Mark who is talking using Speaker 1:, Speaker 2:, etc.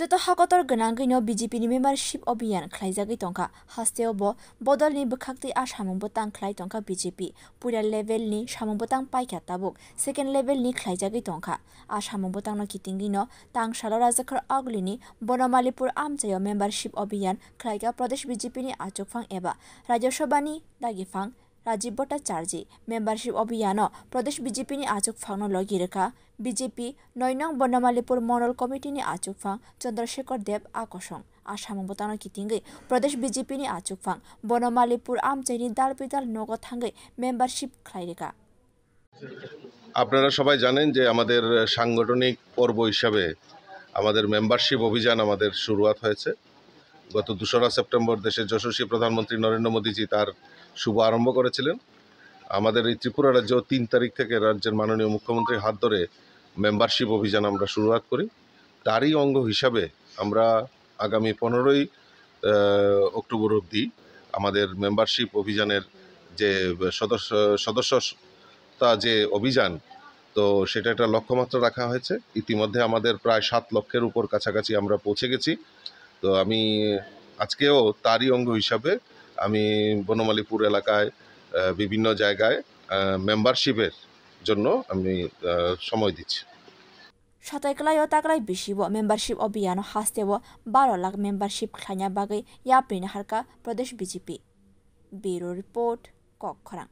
Speaker 1: Joto hakotor ganangino BJP ni membership obiyan khlaijagui tongka hasteo bo bodol ni bukhakti asamung botang khlai tongka BJP pura level ni samung botang paikha tabuk second level ni khlaijagui tongka asamung botang no kitingino tang salo rajakar agli ni bonomalipur amchayo membership obiyan khlaiga pradesh BJP ni achukphang eba rajya sabha ni dagifang Rajiv Bhattacharya membership obiyano Pradesh BJP ni achukphangno logi rekha BJP 9 nang Bonomalipur Monol Committee ni achukphang Chandrasekhar Dev Akosong Asamung botano kitingui Pradesh BJP ni achukphang Bonomalipur Amchaini Dalpidal Nogo thangai membership khlaireka
Speaker 2: আপনারা সবাই জানেন যে আমাদের সাংগঠনিক পর্ব হিসাবে আমাদের membership অভিযান আমাদের শুরুয়াত হয়েছে গত 2রা সেপ্টেম্বর দেশের যশস্বী প্রধানমন্ত্রী নরেন্দ্র মোদীজি তার শুভ আরম্ভ করেছিলেন আমাদের এই ত্রিপুরা রাজ্য 3 তারিখ থেকে রাজ্যের মাননীয় মুখ্যমন্ত্রীর হাত ধরে মেম্বারশিপ অভিযান আমরা শুরুয়াত করি তারই অঙ্গ হিসাবে আমরা আগামী 15ই অক্টোবর অবধি আমাদের মেম্বারশিপ অভিযানের যে সদস্যতা যে অভিযান তো সেটা একটা লক্ষ্যমাত্রা রাখা হয়েছে ইতিমধ্যে আমাদের প্রায় 7 লক্ষের উপর কাছাকাছি আমরা পৌঁছে গেছি তো আমি আজকেও তারই অঙ্গ হিসাবে আমি বনমালীপুর এলাকায় বিভিন্ন জায়গায় মেম্বারশিপের জন্য আমি সময় দিচ্ছি
Speaker 1: Shataiklayo taklai bisibo membership obiyano hasteo 12 lakh membership khlanya bagai yaprin harka Pradesh BJP Bureau Report Kokkhorang